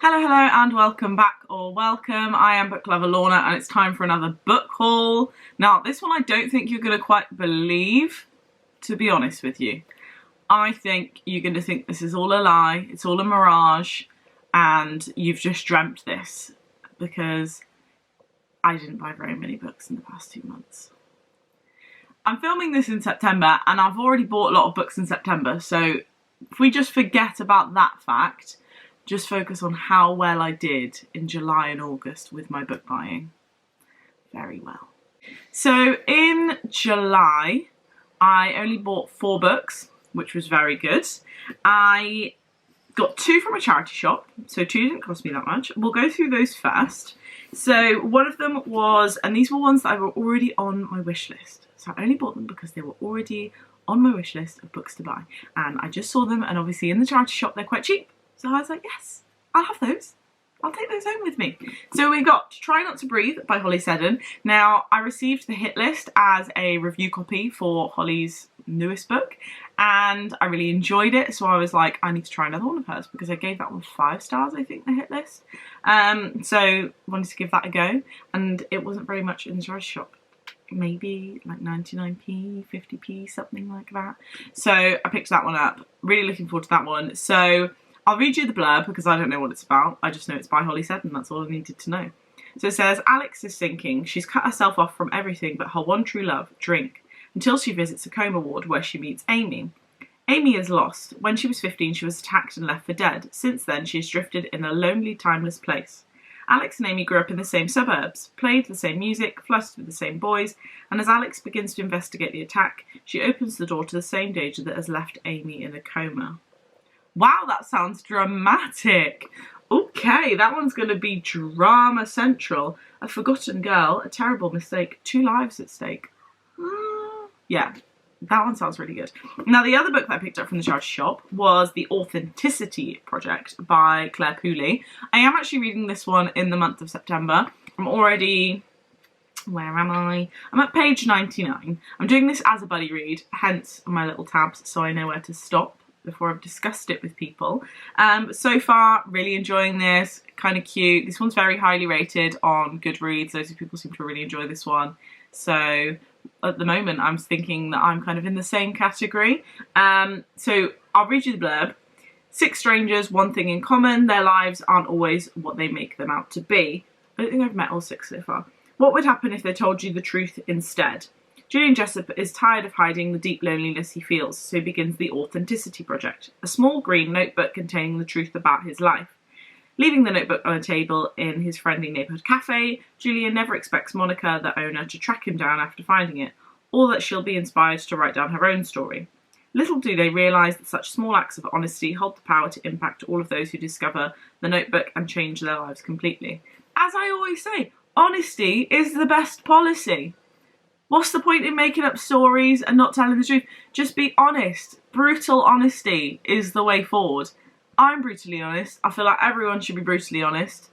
Hello, hello, and welcome back, or welcome. I am book lover Lorna, and it's time for another book haul. Now, this one I don't think you're going to quite believe, to be honest with you. I think you're going to think this is all a lie, it's all a mirage, and you've just dreamt this, because I didn't buy very many books in the past 2 months. I'm filming this in September, and I've already bought a lot of books in September, so if we just forget about that fact, just focus on how well I did in July and August with my book buying. Very well. So in July, I only bought 4 books, which was very good. I got 2 from a charity shop, so 2 didn't cost me that much. We'll go through those first. So one of them was, and these were ones that were already on my wish list. So I only bought them because they were already on my wish list of books to buy. And I just saw them, and obviously in the charity shop they're quite cheap. So I was like, yes, I'll have those. I'll take those home with me. So we got Try Not to Breathe by Holly Seddon. Now, I received the hit list as a review copy for Holly's newest book, and I really enjoyed it. So I was like, I need to try another one of hers, because I gave that one 5 stars, I think, the hit list. So wanted to give that a go, and it wasn't very much in the charity shop. Maybe like 99p, 50p, something like that. So I picked that one up. Really looking forward to that one. So I'll read you the blurb because I don't know what it's about. I just know it's by Holly Seddon. That's all I needed to know. So it says, Alex is sinking. She's cut herself off from everything but her one true love, drink, until she visits a coma ward where she meets Amy. Amy is lost. When she was 15, she was attacked and left for dead. Since then, she has drifted in a lonely, timeless place. Alex and Amy grew up in the same suburbs, played the same music, flirted with the same boys, and as Alex begins to investigate the attack, she opens the door to the same danger that has left Amy in a coma. Wow, that sounds dramatic. Okay, that one's going to be drama central. A forgotten girl, a terrible mistake, 2 lives at stake. Yeah, that one sounds really good. Now, the other book that I picked up from the charity shop was The Authenticity Project by Claire Pooley. I am actually reading this one in the month of September. I'm already... Where am I? I'm at page 99. I'm doing this as a buddy read, hence my little tabs, so I know where to stop before I've discussed it with people. So far, really enjoying this, kind of cute. This one's very highly rated on Goodreads. Loads of people seem to really enjoy this one. So at the moment, I'm thinking that I'm kind of in the same category. So I'll read you the blurb. 6 strangers, one thing in common. Their lives aren't always what they make them out to be. I don't think I've met all 6 so far. What would happen if they told you the truth instead? Julian Jessup is tired of hiding the deep loneliness he feels, so he begins the Authenticity Project, a small green notebook containing the truth about his life. Leaving the notebook on a table in his friendly neighbourhood cafe, Julian never expects Monica, the owner, to track him down after finding it, or that she'll be inspired to write down her own story. Little do they realise that such small acts of honesty hold the power to impact all of those who discover the notebook and change their lives completely. As I always say, honesty is the best policy. What's the point in making up stories and not telling the truth? Just be honest. Brutal honesty is the way forward. I'm brutally honest. I feel like everyone should be brutally honest.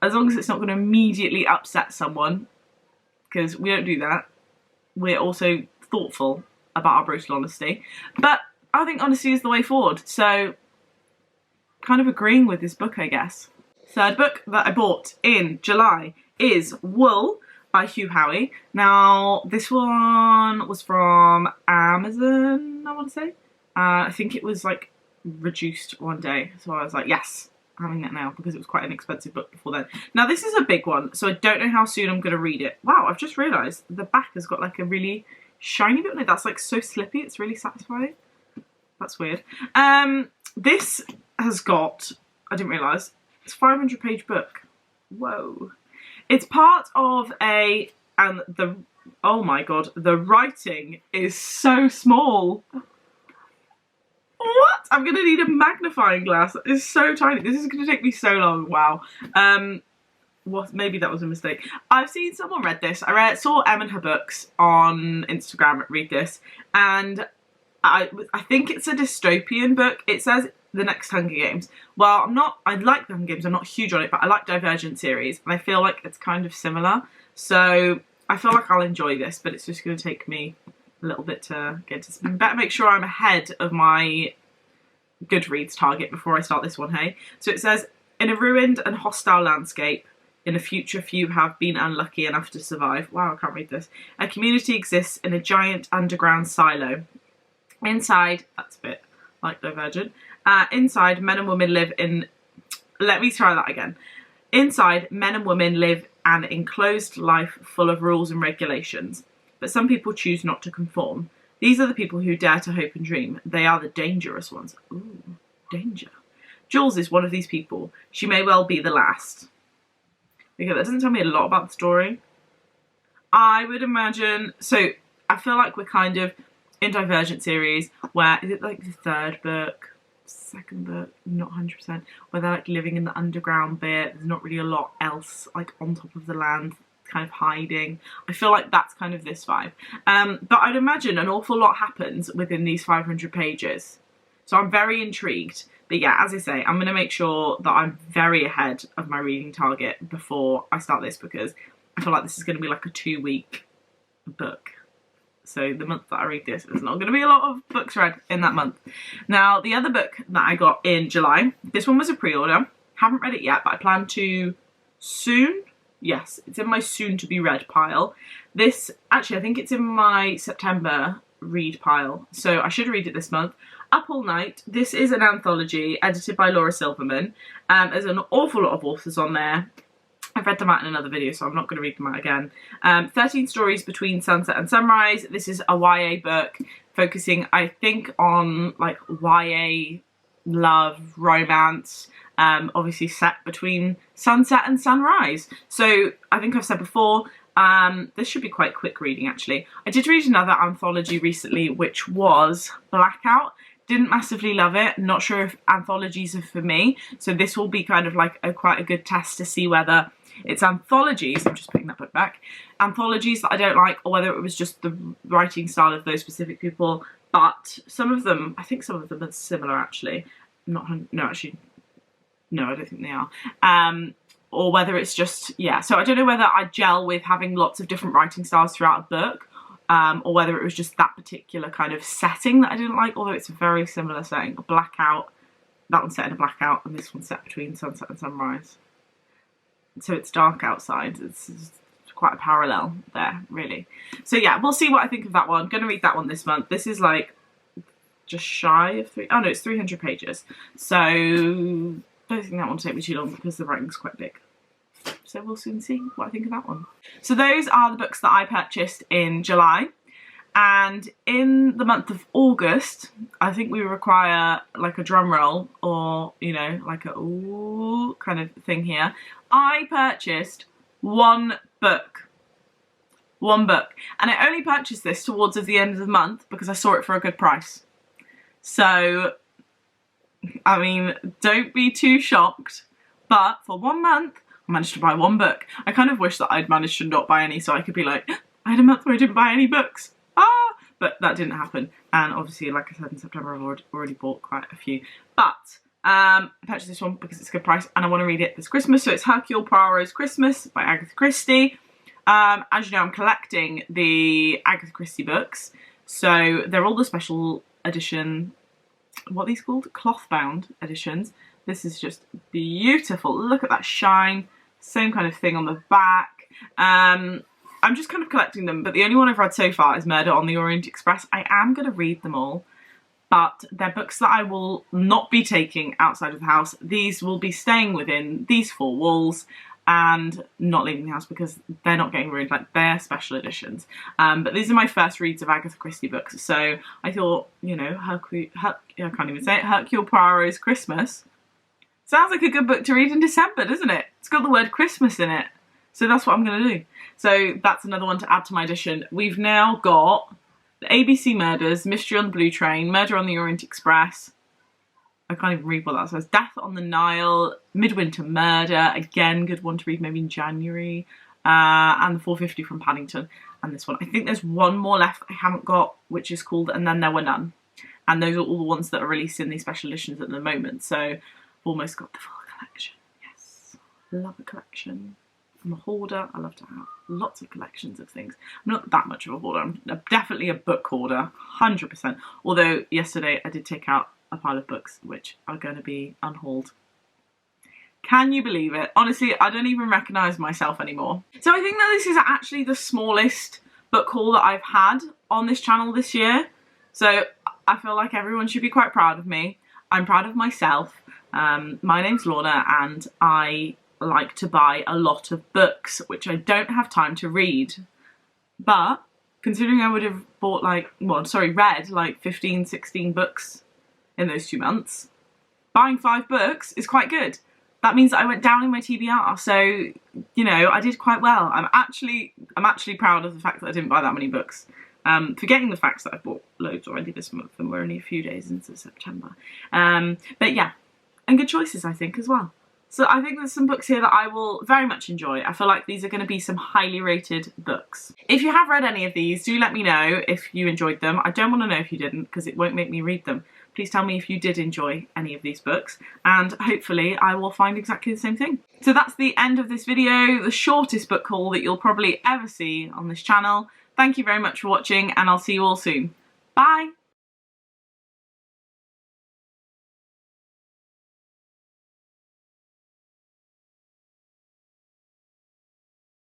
As long as it's not going to immediately upset someone. Because we don't do that. We're also thoughtful about our brutal honesty. But I think honesty is the way forward. So, kind of agreeing with this book, I guess. Third book that I bought in July is Wool by Hugh Howey. Now, this one was from Amazon, I want to say. I think it was like reduced one day, so I was like, yes, I'm having it now, because it was quite an expensive book before then. Now, this is a big one, so I don't know how soon I'm going to read it. Wow, I've just realised the back has got like a really shiny bit on it. That's like so slippy, it's really satisfying. That's weird. This has got, I didn't realise, it's a 500-page book. Whoa. It's part of a, and the, oh my god, the writing is so small. What? I'm going to need a magnifying glass. It's so tiny. This is going to take me so long. Wow. Maybe that was a mistake. I've seen someone read this. Saw Em and her books on Instagram read this, and I think it's a dystopian book. It says the next Hunger Games. Well, I like the Hunger Games, I'm not huge on it, but I like Divergent series, and I feel like it's kind of similar. So I feel like I'll enjoy this, but it's just going to take me a little bit to get to speed. Better make sure I'm ahead of my Goodreads target before I start this one, hey? So it says, In a ruined and hostile landscape, in the future few have been unlucky enough to survive. Wow, I can't read this. A community exists in a giant underground silo. Inside, that's a bit like Divergent. Inside, men and women live in... Let me try that again. Inside, men and women live an enclosed life full of rules and regulations. But some people choose not to conform. These are the people who dare to hope and dream. They are the dangerous ones. Ooh, danger. Jules is one of these people. She may well be the last. Okay, that doesn't tell me a lot about the story. I would imagine... So, I feel like we're kind of in Divergent series where... Is it like the third book? Second book? Not 100%. Where they're like living in the underground bit. There's not really a lot else like on top of the land, kind of hiding. I feel like that's kind of this vibe. But I'd imagine an awful lot happens within these 500 pages. So I'm very intrigued. But yeah, as I say, I'm going to make sure that I'm very ahead of my reading target before I start this, because I feel like this is going to be like a 2-week book. So the month that I read this, there's not going to be a lot of books read in that month. Now, the other book that I got in July, this one was a pre-order. Haven't read it yet, but I plan to soon. Yes, it's in my soon-to-be-read pile. This, actually, I think it's in my September read pile. So I should read it this month. Up All Night. This is an anthology edited by Laura Silverman. There's an awful lot of authors on there. I've read them out in another video, so I'm not going to read them out again. 13 stories between sunset and sunrise. This is a YA book focusing, I think, on like YA love, romance, obviously set between sunset and sunrise. So I think I've said before, this should be quite quick reading actually. I did read another anthology recently, which was Blackout. Didn't massively love it. Not sure if anthologies are for me. So this will be kind of like quite a good test to see whether it's anthologies, I'm just putting that book back, anthologies that I don't like, or whether it was just the writing style of those specific people. But some of them, I think some of them are similar actually. No, actually, no, I don't think they are. Or whether it's just, yeah. So I don't know whether I gel with having lots of different writing styles throughout a book, or whether it was just that particular kind of setting that I didn't like, although it's a very similar setting. A blackout, that one's set in a blackout, and this one's set between sunset and sunrise. So it's dark outside. It's quite a parallel there, really. So yeah, we'll see what I think of that one. I'm going to read that one this month. This is like just shy of it's 300 pages. So I don't think that one will take me too long because the writing's quite big. So we'll soon see what I think of that one. So those are the books that I purchased in July. And in the month of August, I think we require like a drum roll, or, you know, like a ooh kind of thing here. I purchased one book. One book. And I only purchased this towards the end of the month because I saw it for a good price. So, I mean, don't be too shocked. But for 1 month, I managed to buy one book. I kind of wish that I'd managed to not buy any so I could be like, I had a month where I didn't buy any books. But that didn't happen. And obviously, like I said, in September, I've already bought quite a few. But I purchased this one because it's a good price and I want to read it this Christmas. So it's Hercule Poirot's Christmas by Agatha Christie. As you know, I'm collecting the Agatha Christie books. So they're all the special edition, what are these called? Cloth-bound editions. This is just beautiful. Look at that shine. Same kind of thing on the back. I'm just kind of collecting them, but the only one I've read so far is Murder on the Orient Express. I am going to read them all, but they're books that I will not be taking outside of the house. These will be staying within these 4 walls and not leaving the house because they're not getting ruined, like they're special editions. But these are my first reads of Agatha Christie books, so I thought, you know, I can't even say it, Hercule Poirot's Christmas. Sounds like a good book to read in December, doesn't it? It's got the word Christmas in it. So that's what I'm going to do. So that's another one to add to my edition. We've now got the ABC Murders, Mystery on the Blue Train, Murder on the Orient Express. I can't even read what that says. Death on the Nile, Midwinter Murder. Again, good one to read maybe in January. And the 450 from Paddington. And this one. I think there's one more left I haven't got, which is called And Then There Were None. And those are all the ones that are released in these special editions at the moment. So I've almost got the full collection. Yes. Love a collection. I'm a hoarder. I love to have lots of collections of things. I'm not that much of a hoarder. I'm definitely a book hoarder, 100%. Although yesterday I did take out a pile of books which are going to be unhauled Can you believe it? Honestly, I don't even recognise myself anymore. So I think that this is actually the smallest book haul that I've had on this channel this year. So I feel like everyone should be quite proud of me. I'm proud of myself. My name's Lorna and I like to buy a lot of books, which I don't have time to read. But considering I would have bought read like 15, 16 books in those 2 months, buying 5 books is quite good. That means that I went down in my TBR, so, you know, I did quite well. I'm actually proud of the fact that I didn't buy that many books. Forgetting the facts that I've bought loads already this month and we're only a few days into September. But yeah, and good choices, I think, as well. So I think there's some books here that I will very much enjoy. I feel like these are going to be some highly rated books. If you have read any of these, do let me know if you enjoyed them. I don't want to know if you didn't, because it won't make me read them. Please tell me if you did enjoy any of these books, and hopefully I will find exactly the same thing. So that's the end of this video, the shortest book haul that you'll probably ever see on this channel. Thank you very much for watching, and I'll see you all soon. Bye!